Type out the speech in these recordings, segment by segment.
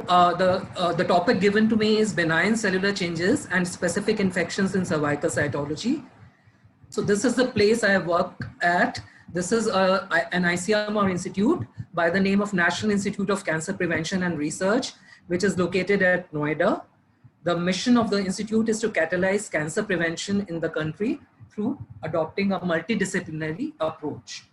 the topic given to me is benign cellular changes and specific infections in cervical cytology. So this is the place I work at. This is an ICMR institute by the name of National Institute of Cancer Prevention and Research, which is located at Noida. The mission of the institute is to catalyze cancer prevention in the country through adopting a multidisciplinary approach.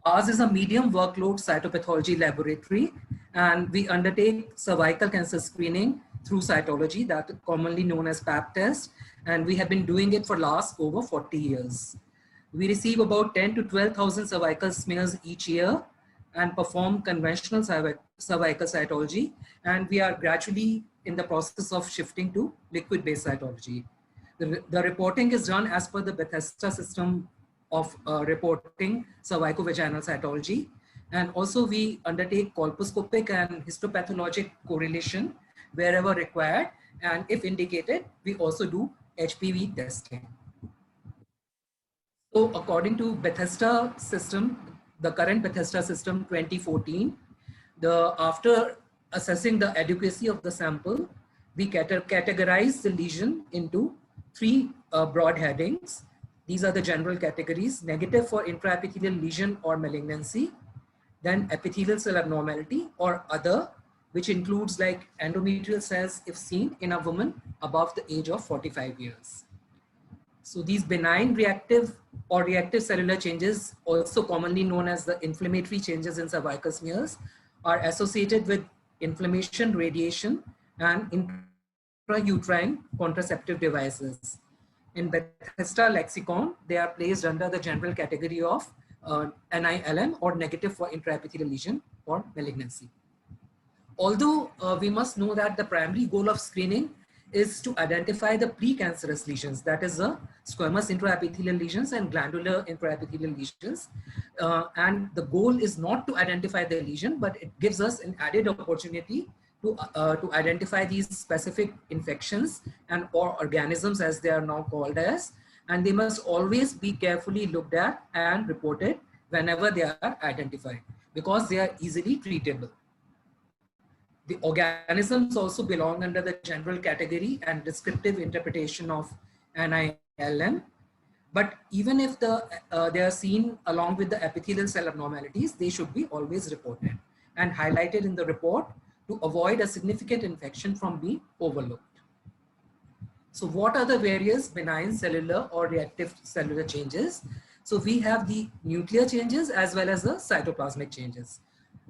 Ours is a medium workload cytopathology laboratory, and we undertake cervical cancer screening through cytology, that is commonly known as Pap test, and we have been doing it for last over 40 years. We receive about 10 to 12,000 cervical smears each year and perform conventional cervical cytology, and we are gradually in the process of shifting to liquid-based cytology. The reporting is done as per the Bethesda system of reporting cervicovaginal cytology. And also we undertake colposcopic and histopathologic correlation wherever required. And if indicated, we also do HPV testing. So according to Bethesda system, the current Bethesda system 2014, after assessing the adequacy of the sample, we categorize the lesion into three broad headings. These are the general categories: negative for intraepithelial lesion or malignancy, then epithelial cell abnormality or other, which includes like endometrial cells if seen in a woman above the age of 45 years. So these benign reactive or reactive cellular changes, also commonly known as the inflammatory changes in cervical smears, are associated with inflammation, radiation, and intrauterine contraceptive devices. In Bethesda lexicon, they are placed under the general category of NILM, or negative for intraepithelial lesion or malignancy. Although we must know that the primary goal of screening is to identify the precancerous lesions, that is the squamous intraepithelial lesions and glandular intraepithelial lesions. And the goal is not to identify the lesion, but it gives us an added opportunity to identify these specific infections and or organisms, as they are now called as, and they must always be carefully looked at and reported whenever they are identified, because they are easily treatable. The organisms also belong under the general category and descriptive interpretation of NILM. But even if they are seen along with the epithelial cell abnormalities, they should be always reported and highlighted in the report to avoid a significant infection from being overlooked. So what are the various benign cellular or reactive cellular changes? So we have the nuclear changes as well as the cytoplasmic changes.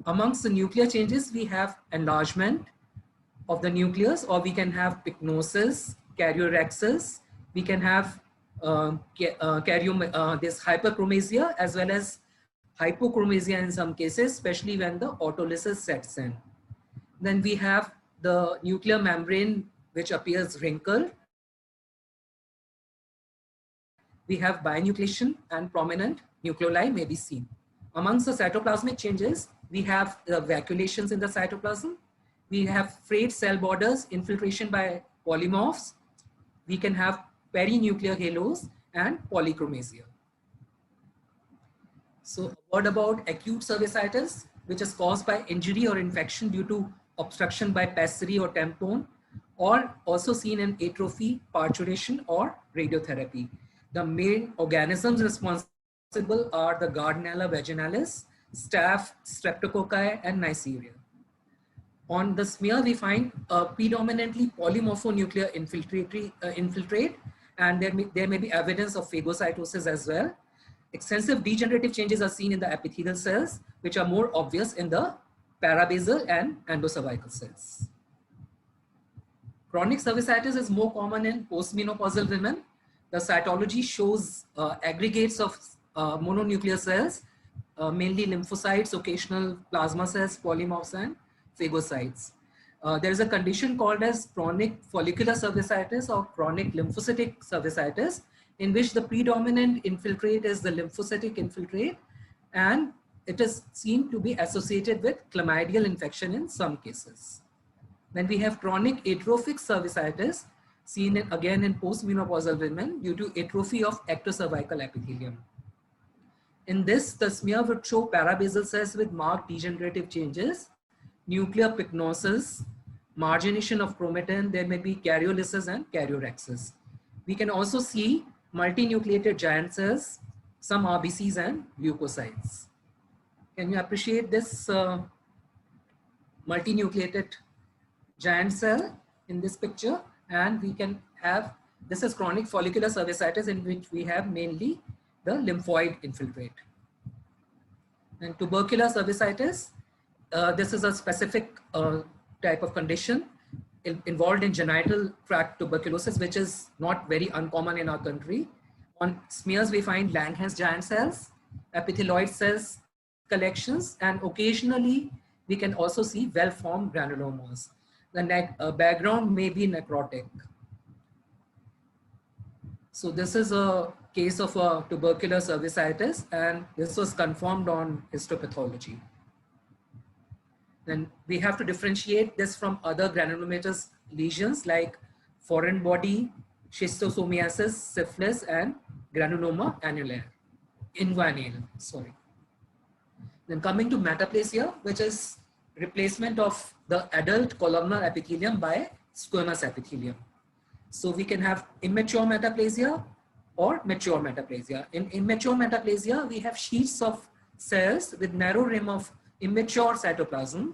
Amongst the nuclear changes, we have enlargement of the nucleus, or we can have pycnosis, karyorrhexis. We can have this hyperchromasia as well as hypochromasia in some cases, especially when the autolysis sets in. Then we have the nuclear membrane, which appears wrinkled. We have binucleation and prominent nucleoli may be seen. Amongst the cytoplasmic changes, we have the vacuolations in the cytoplasm. We have frayed cell borders, infiltration by polymorphs. We can have perinuclear halos and polychromasia. So a word about acute cervicitis, which is caused by injury or infection due to obstruction by pessary or tampon, or also seen in atrophy, parturition, or radiotherapy. The main organisms responsible are the Gardnerella vaginalis, Staph, Streptococci, and Neisseria. On the smear, we find a predominantly polymorphonuclear infiltrate, and there may be evidence of phagocytosis as well. Extensive degenerative changes are seen in the epithelial cells, which are more obvious in the parabasal and endocervical cells. Chronic cervicitis is more common in postmenopausal women. The cytology shows aggregates of mononuclear cells, mainly lymphocytes, occasional plasma cells, polymorphs, and phagocytes. There is a condition called as chronic follicular cervicitis or chronic lymphocytic cervicitis, in which the predominant infiltrate is the lymphocytic infiltrate, and it is seen to be associated with chlamydial infection in some cases. Then we have chronic atrophic cervicitis, seen again in postmenopausal women due to atrophy of ectocervical epithelium. In this, the smear would show parabasal cells with marked degenerative changes, nuclear pycnosis, margination of chromatin, there may be karyolysis and karyorhexis. We can also see multinucleated giant cells, some RBCs and leukocytes. Can you appreciate this multinucleated giant cell in this picture? And we can have, this is chronic follicular cervicitis, in which we have mainly the lymphoid infiltrate. And tubercular cervicitis, this is a specific type of condition involved in genital tract tuberculosis, which is not very uncommon in our country. On smears, we find Langerhans giant cells, epithelioid cells collections, and occasionally we can also see well-formed granulomas. The background may be necrotic. So this is a case of a tubercular cervicitis, and this was confirmed on histopathology. Then we have to differentiate this from other granulomatous lesions like foreign body, schistosomiasis, syphilis, and granuloma inguinale. Sorry. Then coming to metaplasia, which is replacement of the adult columnar epithelium by squamous epithelium. So we can have immature metaplasia or mature metaplasia. In immature metaplasia, we have sheets of cells with narrow rim of immature cytoplasm.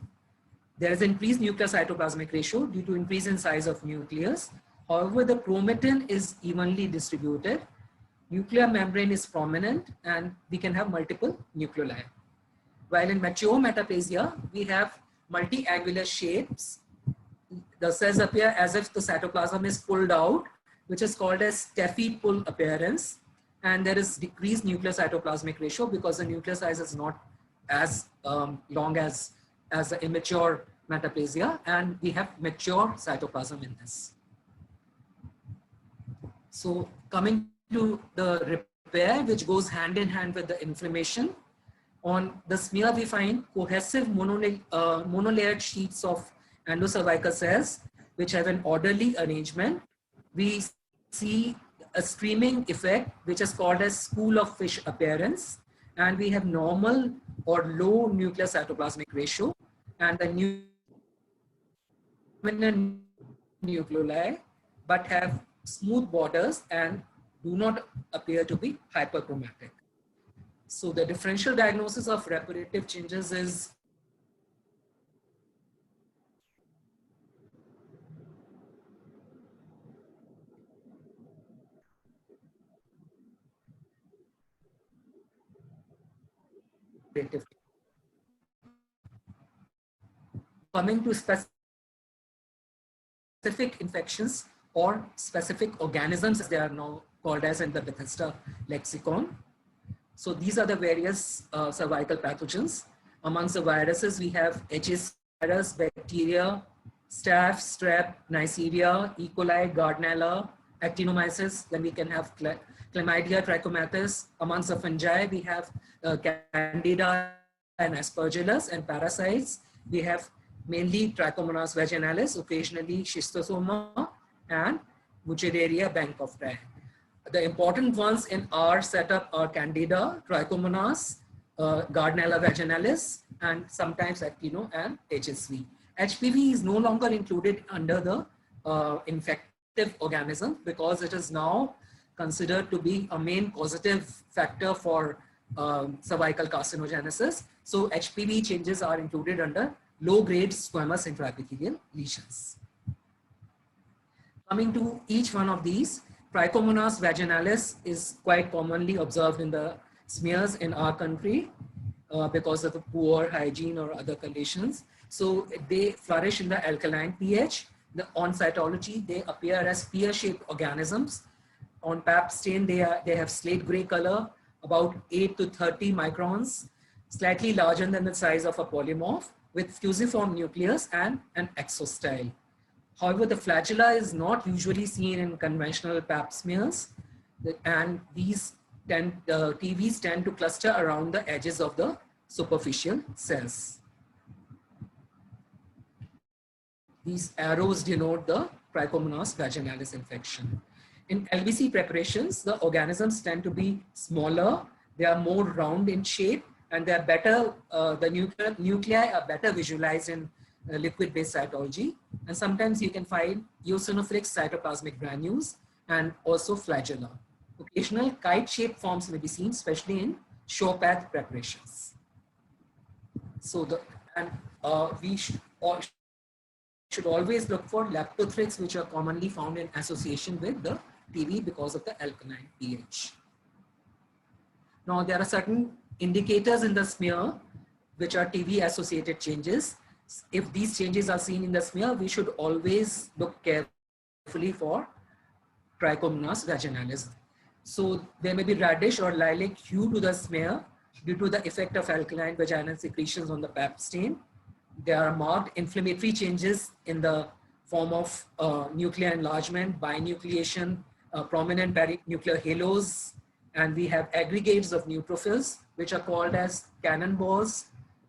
There is increased nuclear cytoplasmic ratio due to increase in size of nucleus. However, the chromatin is evenly distributed. Nuclear membrane is prominent, and we can have multiple nucleoli. While in mature metaplasia, we have multi-angular shapes. The cells appear as if the cytoplasm is pulled out, which is called as Steffi pull appearance. And there is decreased nuclear cytoplasmic ratio because the nuclear size is not as long as the immature metaplasia, and we have mature cytoplasm in this. So coming to the repair, which goes hand in hand with the inflammation. On the smear, we find cohesive monolayered sheets of endocervical cells, which have an orderly arrangement. We see a streaming effect, which is called as school of fish appearance. And we have normal or low nuclear cytoplasmic ratio, and the nucleoli, but have smooth borders and do not appear to be hyperchromatic. So the differential diagnosis of reparative changes is coming to specific infections or specific organisms, as they are now called as in the Bethesda lexicon. So these are the various cervical pathogens. Amongst the viruses, we have HS virus, bacteria, staph, strep, Neisseria, E. coli, Gardnerella, actinomyces. Then we can have chlamydia, trichomatis. Amongst the fungi, we have candida and aspergillus, and parasites. We have mainly Trichomonas vaginalis, occasionally schistosoma, and Wuchereria bancroftii. The important ones in our setup are Candida, Trichomonas, Gardnerella vaginalis, and sometimes Actino and HSV. HPV is no longer included under the infective organism because it is now considered to be a main causative factor for cervical carcinogenesis. So HPV changes are included under low-grade squamous intraepithelial lesions. Coming to each one of these, Trichomonas vaginalis is quite commonly observed in the smears in our country because of the poor hygiene or other conditions. So they flourish in the alkaline pH. On cytology, they appear as pear-shaped organisms. On Pap stain, they have slate gray color, about 8 to 30 microns, slightly larger than the size of a polymorph, with fusiform nucleus and an exostyle. However, the flagella is not usually seen in conventional Pap smears, and these TVs tend to cluster around the edges of the superficial cells. These arrows denote the Trichomonas vaginalis infection. In LBC preparations, the organisms tend to be smaller, they are more round in shape, and they are better, the nuclei are better visualized in liquid-based cytology. And sometimes you can find eosinophilic cytoplasmic granules and also flagella. Occasional kite-shaped forms may be seen, especially in show path preparations. So we should always look for leptothrics, which are commonly found in association with the TB because of the alkaline pH. Now, there are certain indicators in the smear which are TB associated changes. If these changes are seen in the smear, we should always look carefully for Trichomonas vaginalis. So there may be reddish or lilac hue to the smear due to the effect of alkaline vaginal secretions on the Pap stain. There are marked inflammatory changes in the form of nuclear enlargement, binucleation, prominent perinuclear halos, and we have aggregates of neutrophils, which are called as cannonballs,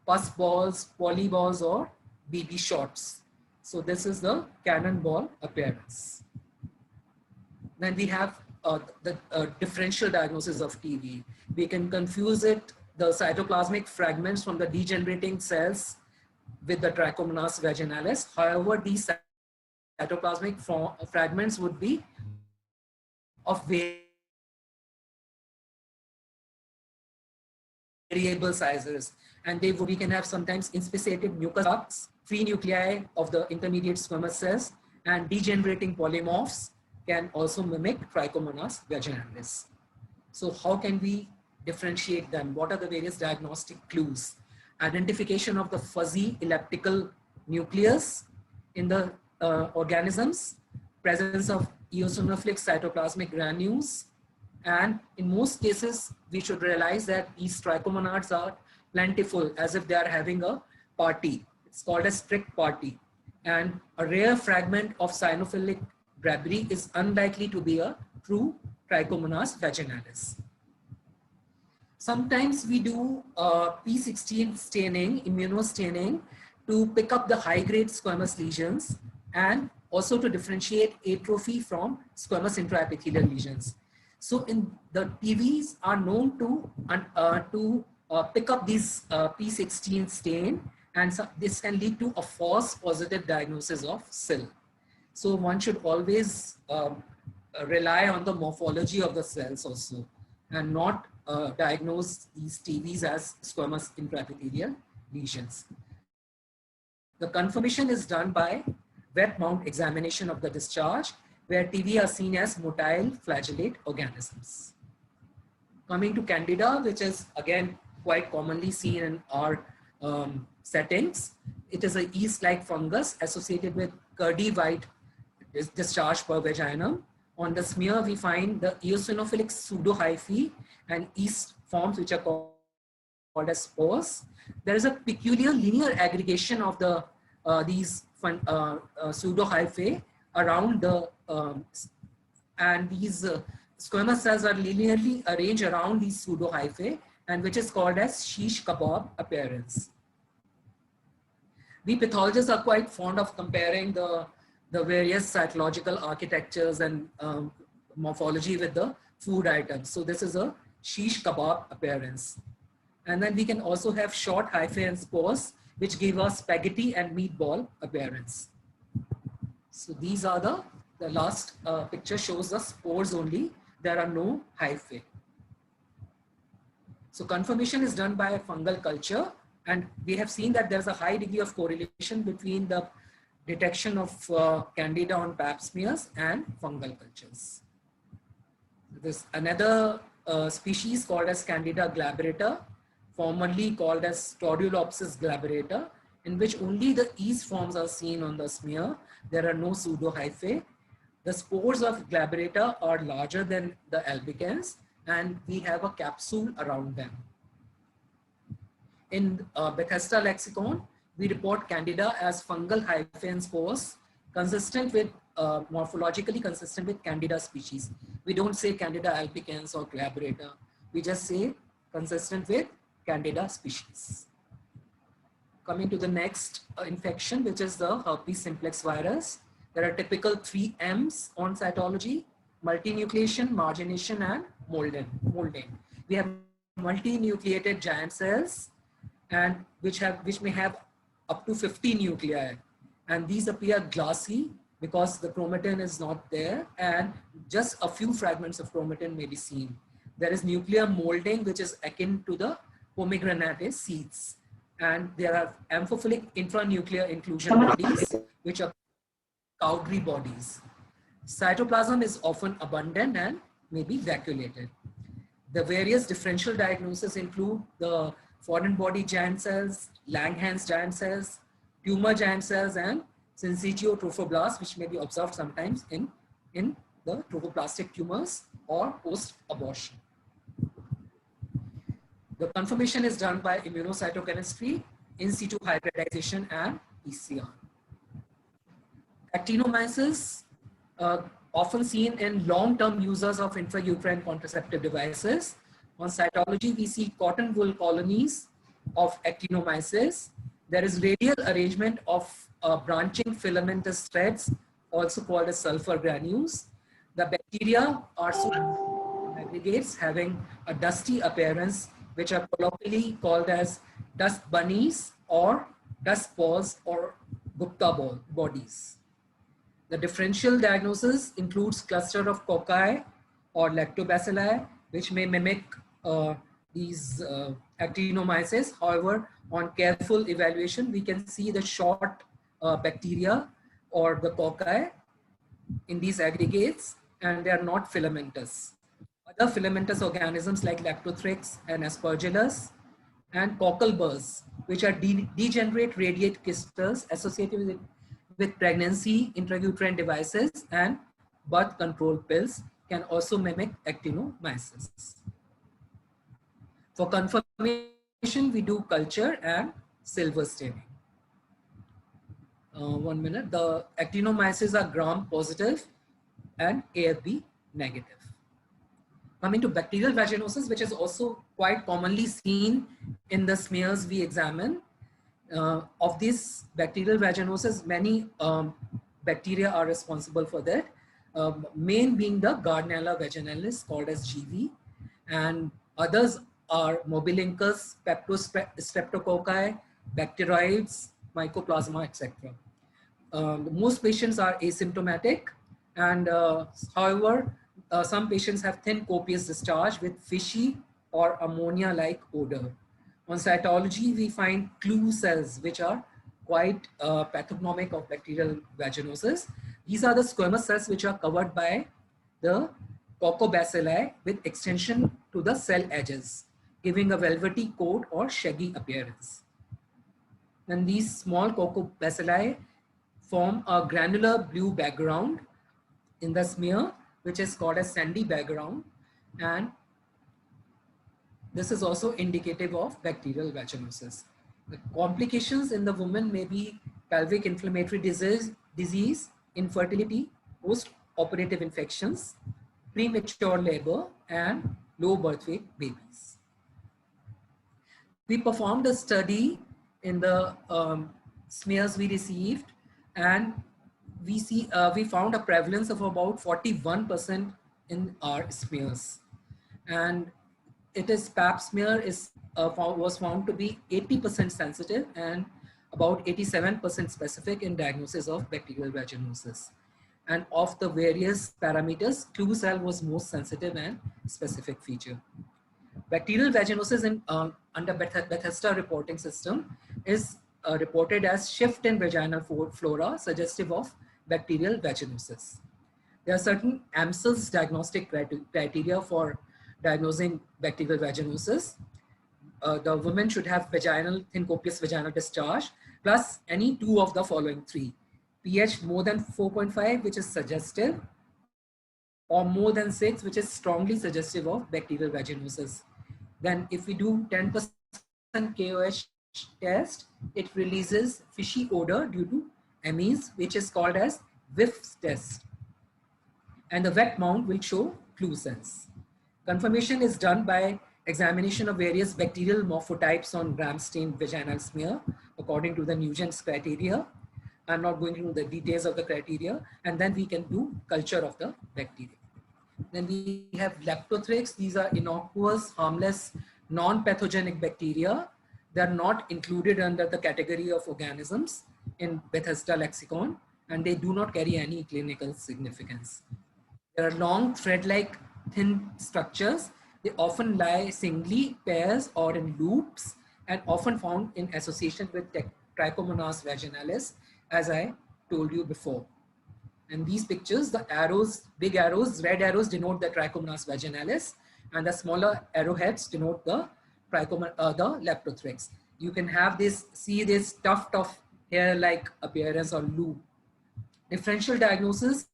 pus balls, polyballs, or BB shots. So this is the cannonball appearance. Then we have the differential diagnosis of TB. We can confuse it, the cytoplasmic fragments from the degenerating cells with the Trichomonas vaginalis. However, these cytoplasmic fragments would be of variable sizes, and we can have sometimes inspissated mucus ducts, free nuclei of the intermediate squamous cells, and degenerating polymorphs can also mimic Trichomonas vaginalis. So how can we differentiate them? What are the various diagnostic clues? Identification of the fuzzy elliptical nucleus in the organisms, presence of eosinophilic cytoplasmic granules, and in most cases, we should realize that these trichomonads are plentiful, as if they are having a party. It's called a strict party. And a rare fragment of cyanophilic grabery is unlikely to be a true Trichomonas vaginalis. Sometimes we do P16 staining, immunostaining, to pick up the high-grade squamous lesions and also to differentiate atrophy from squamous intraepithelial lesions. So in the TVs are known to pick up these P16 stain, and so this can lead to a false positive diagnosis of SIL. So one should always rely on the morphology of the cells also, and not diagnose these TVs as squamous intraepithelial lesions. The confirmation is done by wet mount examination of the discharge, where TV are seen as motile flagellate organisms. Coming to Candida, which is again quite commonly seen in our settings. It is a yeast-like fungus associated with curdy white discharge per vaginum. On the smear, we find the eosinophilic pseudohyphae and yeast forms, which are called as spores. There is a peculiar linear aggregation of the these pseudohyphae around the and these squamous cells are linearly arranged around these pseudohyphae, and which is called as shish kebab appearance. We pathologists are quite fond of comparing the various cytological architectures and morphology with the food items. So this is a shish kebab appearance. And then we can also have short hyphae and spores, which give us spaghetti and meatball appearance. So these are the last picture shows the spores only. There are no hyphae. So confirmation is done by a fungal culture, and we have seen that there's a high degree of correlation between the detection of Candida on Pap smears and fungal cultures. There's another species called as Candida glabrata, formerly called as Tordulopsis glabrata, in which only the yeast forms are seen on the smear. There are no pseudohyphae. The spores of glabrata are larger than the albicans, and we have a capsule around them. In Bethesda lexicon, we report Candida as fungal hyphae and spores consistent with, morphologically consistent with Candida species. We don't say Candida albicans or glabrata. We just say consistent with Candida species. Coming to the next infection, which is the herpes simplex virus. There are typical 3 M's on cytology: multinucleation, margination, and molding. We have multinucleated giant cells, and which may have up to 50 nuclei. And these appear glassy because the chromatin is not there and just a few fragments of chromatin may be seen. There is nuclear molding, which is akin to the pomegranate seeds. And there are amphiphilic intranuclear inclusion bodies, which are Cowdery bodies. Cytoplasm is often abundant and may be vacuolated. The various differential diagnoses include the foreign body giant cells, Langerhans giant cells, tumor giant cells, and syncytial trophoblasts, which may be observed sometimes in the trophoblastic tumors or post-abortion. The confirmation is done by immunocytochemistry, in situ hybridization, and PCR. Actinomyces, often seen in long-term users of intrauterine contraceptive devices. On cytology, we see cotton wool colonies of actinomyces. There is radial arrangement of branching filamentous threads, also called as sulfur granules. The bacteria are so aggregates having a dusty appearance, which are colloquially called as dust bunnies or dust balls or Gupta bodies. The differential diagnosis includes cluster of cocci or lactobacilli, which may mimic these actinomyces. However, on careful evaluation, we can see the short bacteria or the cocci in these aggregates, and they are not filamentous. Other filamentous organisms like Lactothrix and Aspergillus and cockle burrs, which are degenerate radiate crystals associated with pregnancy, intrauterine devices, and birth control pills, can also mimic actinomyces. For confirmation, we do culture and silver staining. 1 minute. The actinomyces are gram positive and AFB negative. Coming to bacterial vaginosis, which is also quite commonly seen in the smears we examine. Of these bacterial vaginosis, many bacteria are responsible for that. Main being the Gardnerella vaginalis, called as GV, and others are Mobilincus, Streptococci, bacteroids, Mycoplasma, etc. Most patients are asymptomatic, and however, some patients have thin copious discharge with fishy or ammonia-like odor. On cytology, we find clue cells, which are quite pathognomic of bacterial vaginosis. These are the squamous cells which are covered by the coccobacilli with extension to the cell edges, giving a velvety coat or shaggy appearance. Then these small coccobacilli form a granular blue background in the smear, which is called as sandy background, and this is also indicative of bacterial vaginosis. The complications in the woman may be pelvic inflammatory disease, infertility, post-operative infections, premature labor, and low birth weight babies. We performed a study in the smears we received, and we found a prevalence of about 41% in our smears. And Pap smear was found to be 80% sensitive and about 87% specific in diagnosis of bacterial vaginosis. And of the various parameters, clue cell was most sensitive and specific feature. Bacterial vaginosis under Bethesda reporting system is reported as shift in vaginal flora suggestive of bacterial vaginosis. There are certain AMSEL's diagnostic criteria for diagnosing bacterial vaginosis. The woman should have thin copious vaginal discharge plus any two of the following three: pH more than 4.5, which is suggestive, or more than 6, which is strongly suggestive of bacterial vaginosis. Then if we do 10% KOH test, it releases fishy odor due to amines, which is called as Whiff's test. And the wet mount will show clue cells. Confirmation is done by examination of various bacterial morphotypes on gram-stained vaginal smear according to the Nugent's criteria. I'm not going into the details of the criteria. And then we can do culture of the bacteria. Then we have Lactothrix. These are innocuous, harmless, non-pathogenic bacteria. They are not included under the category of organisms in Bethesda lexicon, and they do not carry any clinical significance. There are long thread-like thin structures. They often lie singly, pairs, or in loops, and often found in association with Trichomonas vaginalis, as I told you before. And these pictures, the arrows, big arrows, red arrows denote the Trichomonas vaginalis, and the smaller arrowheads denote the Leptothrix. You can have this, see this tuft of hair-like appearance or loop. Differential diagnosis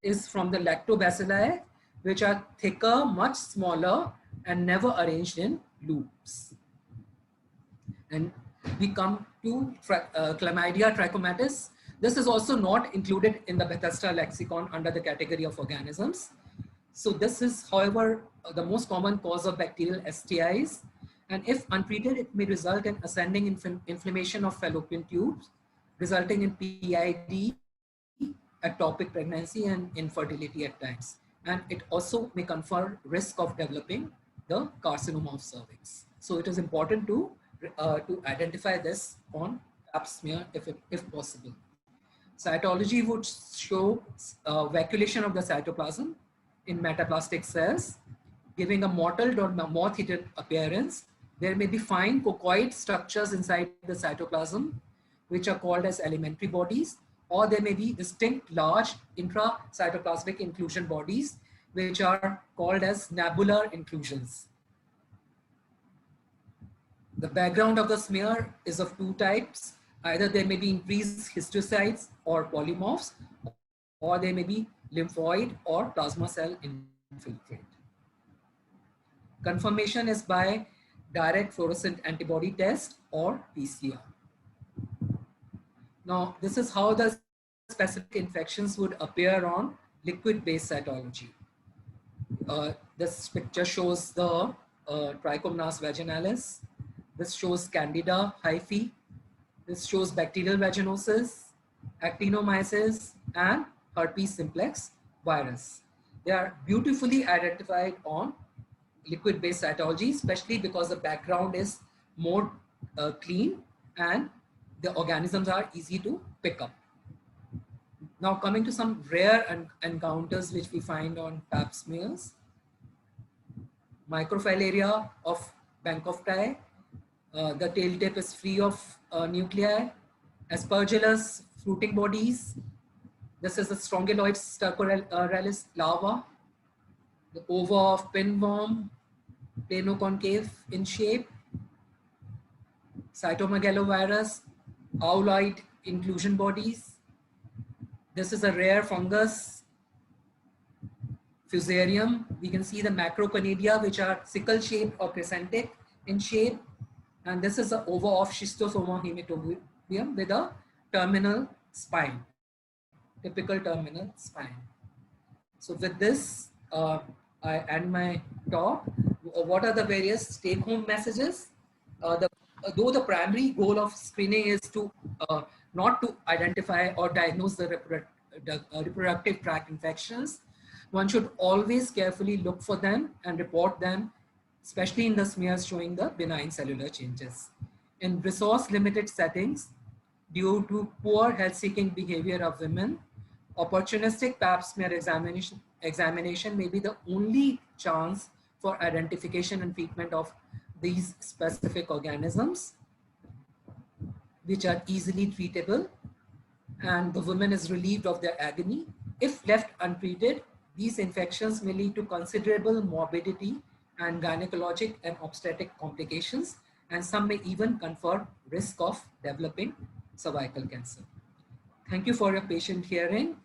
is from the lactobacilli, which are thicker, much smaller, and never arranged in loops. And we come to Chlamydia trachomatis. This is also not included in the Bethesda lexicon under the category of organisms. So this is, however, the most common cause of bacterial STIs. And if untreated, it may result in ascending inflammation of fallopian tubes, resulting in PID, ectopic pregnancy, and infertility at times. And it also may confer risk of developing the carcinoma of cervix. So it is important to identify this on Pap smear if possible. Cytology would show vacuolation of the cytoplasm in metaplastic cells, giving a mottled or moth-eaten appearance. There may be fine cocoid structures inside the cytoplasm, which are called as elementary bodies, or there may be distinct large intracytoplasmic inclusion bodies, which are called as nabular inclusions. The background of the smear is of two types. Either there may be increased histiocytes or polymorphs, or there may be lymphoid or plasma cell infiltrate. Confirmation is by direct fluorescent antibody test or PCR. Now, this is how the specific infections would appear on liquid-based cytology. This picture shows the Trichomonas vaginalis. This shows Candida hyphae. This shows bacterial vaginosis, actinomyces, and herpes simplex virus. They are beautifully identified on liquid-based cytology, especially because the background is more clean and the organisms are easy to pick up. Now coming to some rare encounters which we find on Pap smears. Microfilaria of Bankofti. The tail tip is free of nuclei. Aspergillus fruiting bodies. This is the Strongyloides stercoralis larva. The ova of pinworm, plano-concave in shape. Cytomegalovirus, owloid inclusion bodies. This is a rare fungus, Fusarium. We can see the macroconidia, which are sickle-shaped or crescentic in shape. And this is the ova of Schistosoma hematobium with a terminal spine, typical terminal spine. So with this, I end my talk. What are the various take-home messages? Though the primary goal of screening is to not to identify or diagnose the reproductive tract infections, one should always carefully look for them and report them, especially in the smears showing the benign cellular changes. In resource-limited settings, due to poor health-seeking behavior of women, opportunistic Pap smear examination may be the only chance for identification and treatment of these specific organisms, which are easily treatable, and the woman is relieved of their agony. If left untreated, these infections may lead to considerable morbidity and gynecologic and obstetric complications, and some may even confer risk of developing cervical cancer. Thank you for your patient hearing.